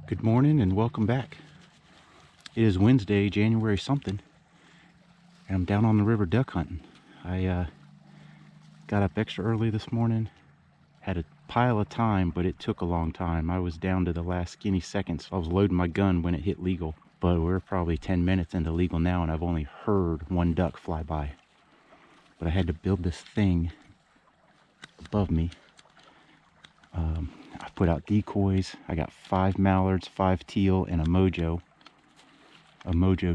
Good morning and welcome back. It is Wednesday, January something, and I'm down on the river duck hunting. I got up extra early this morning, had a pile of time, but it took a long time. I was down to the last skinny seconds. I was loading my gun when it hit legal, but we're probably 10 minutes into legal now, and I've only heard one duck fly by. But I had to build this thing above me. I put out decoys. I got 5 mallards, 5 teal, and a mojo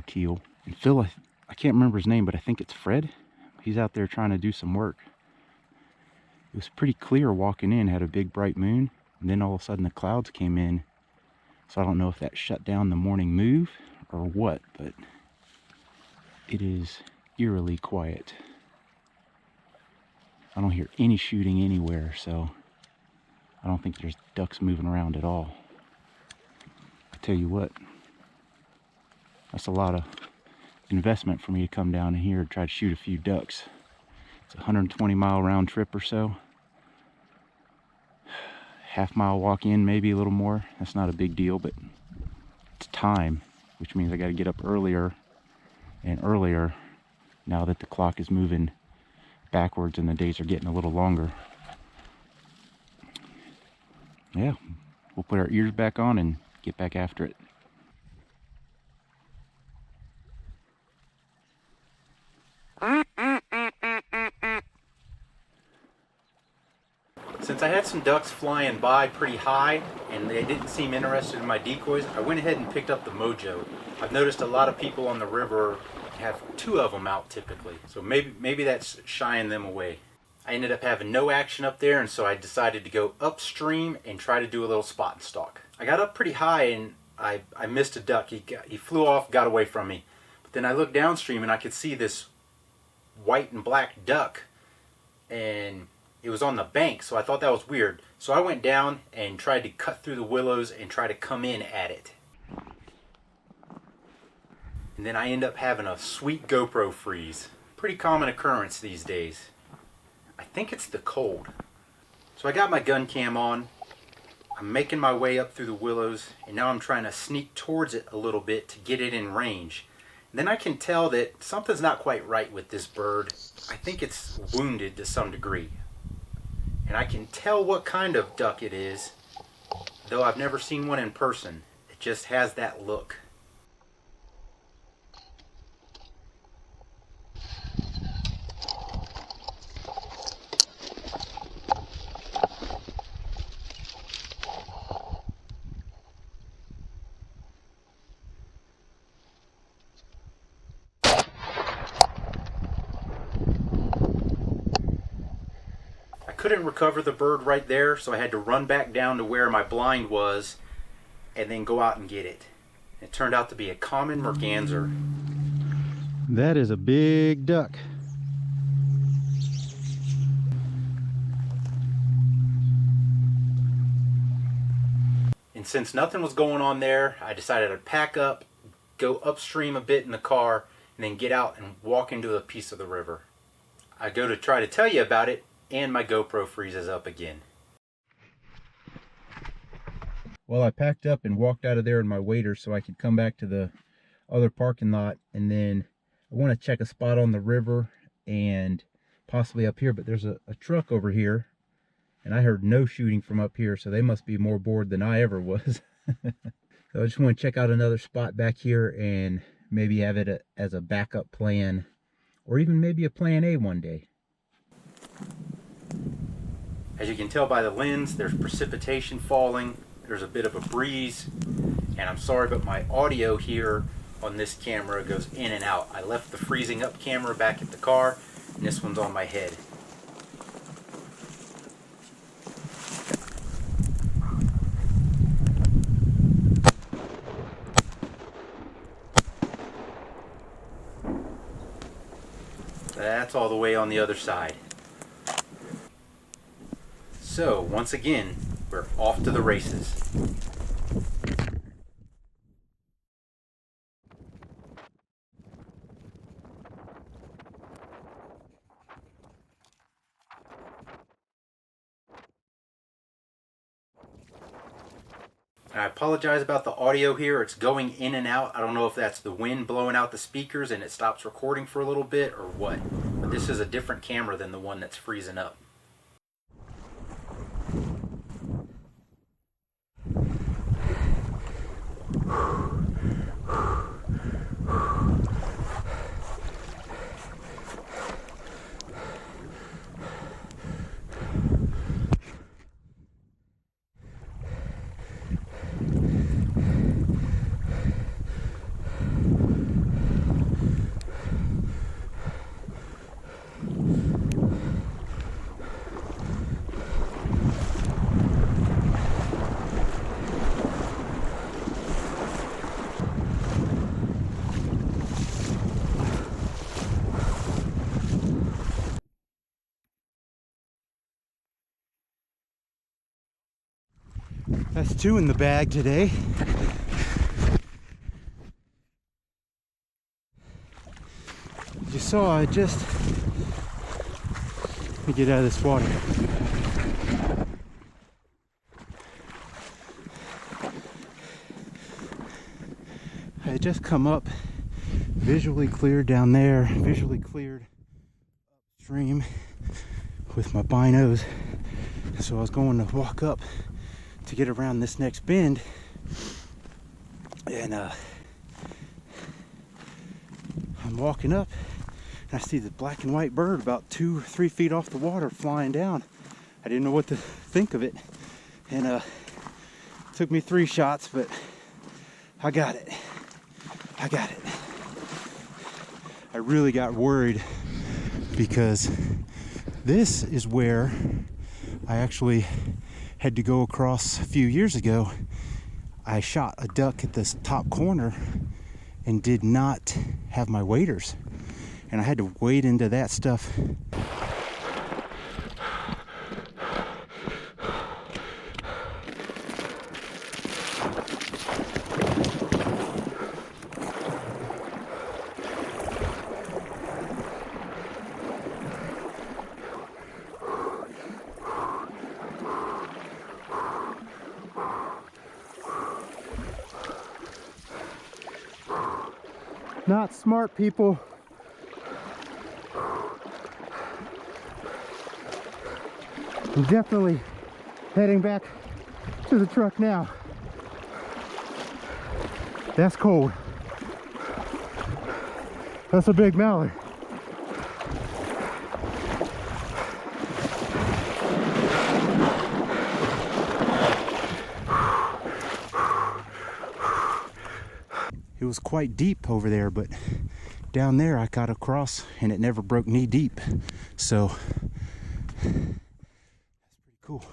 teal. And Phil, I can't remember his name, but I think it's Fred. He's out there trying to do some work. It was pretty clear walking in, had a big bright moon, and then all of a sudden the clouds came in. So I don't know if that shut down the morning move or what, but it is eerily quiet. I don't hear any shooting anywhere, so I don't think there's ducks moving around at all. I tell you what, that's a lot of investment for me to come down here and try to shoot a few ducks. It's a 120-mile round trip or so. Half-mile walk in, maybe a little more. That's not a big deal, but it's time, which means I got to get up earlier and earlier now that the clock is moving backwards and the days are getting a little longer. Yeah, we'll put our ears back on and get back after it. Since I had some ducks flying by pretty high and they didn't seem interested in my decoys, I went ahead and picked up the mojo. I've noticed a lot of people on the river have 2 of them out typically, so maybe that's shying them away. I ended up having no action up there, and so I decided to go upstream and try to do a little spot and stalk. I got up pretty high and I missed a duck. He flew off, got away from me. But then I looked downstream and I could see this white and black duck, and it was on the bank, so I thought that was weird. So I went down and tried to cut through the willows and try to come in at it. And then I ended up having a sweet GoPro freeze. Pretty common occurrence these days. I think it's the cold. So I got my gun cam on. I'm making my way up through the willows, and now I'm trying to sneak towards it a little bit to get it in range. And then I can tell that something's not quite right with this bird. I think it's wounded to some degree. And I can tell what kind of duck it is, though I've never seen one in person. It just has that look. Couldn't recover the bird right there, so I had to run back down to where my blind was and then go out and get it. It turned out to be a common merganser. That is a big duck. And since nothing was going on there, I decided to pack up, go upstream a bit in the car, and then get out and walk into a piece of the river. I go to try to tell you about it, and my GoPro freezes up again. Well, I packed up and walked out of there in my waiter so I could come back to the other parking lot, and then I want to check a spot on the river and possibly up here, but there's a truck over here, and I heard no shooting from up here, so they must be more bored than I ever was. So I just want to check out another spot back here and maybe have it as a backup plan, or even maybe a plan A one day. As you can tell by the lens, there's precipitation falling, there's a bit of a breeze, and I'm sorry, but my audio here on this camera goes in and out. I left the freezing up camera back at the car, and this one's on my head. That's all the way on the other side. So, once again, we're off to the races. And I apologize about the audio here. It's going in and out. I don't know if that's the wind blowing out the speakers and it stops recording for a little bit or what. But this is a different camera than the one that's freezing up. That's 2 in the bag today. You saw I just... Let me get out of this water. I had just come up, visually cleared down there, visually cleared upstream with my binos. So I was going to walk up to get around this next bend, and I'm walking up and I see the black and white bird about 2 or 3 feet off the water flying down. I didn't know what to think of it, and it took me 3 shots, but I got it. I really got worried because this is where I actually had to go across a few years ago. I shot a duck at this top corner and did not have my waders, and I had to wade into that stuff. Not smart, people. I'm definitely heading back to the truck now. That's cold. That's a big mallard. It was quite deep over there, but down there I got across and it never broke knee deep. So that's pretty cool.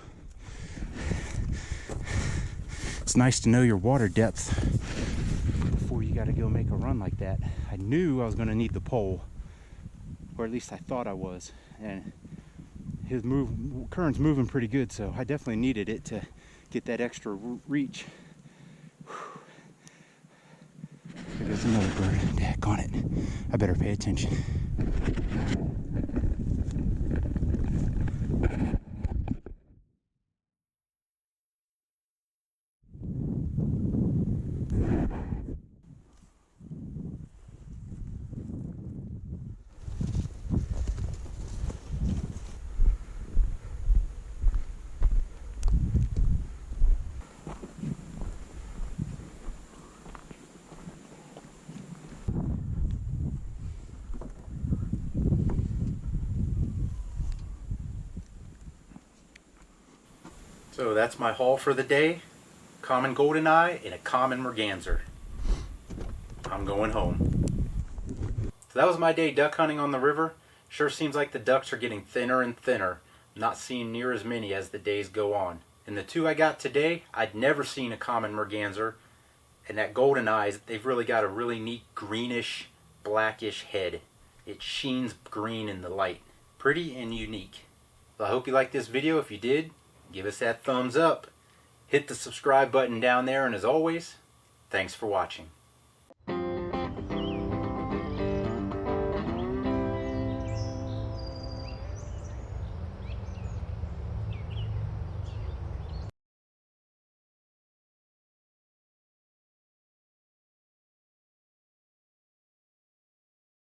It's nice to know your water depth before you got to go make a run like that. I knew I was going to need the pole, or at least I thought I was, and his current's moving pretty good, so I definitely needed it to get that extra reach. There's another bird. Dack on it. I better pay attention. So that's my haul for the day. Common goldeneye and a common merganser. I'm going home. So that was my day duck hunting on the river. Sure seems like the ducks are getting thinner and thinner. I'm not seeing near as many as the days go on. And the 2 I got today, I'd never seen a common merganser. And that goldeneye, they've really got a really neat greenish, blackish head. It sheens green in the light. Pretty and unique. So I hope you liked this video. If you did, give us that thumbs up. Hit the subscribe button down there, and as always, thanks for watching.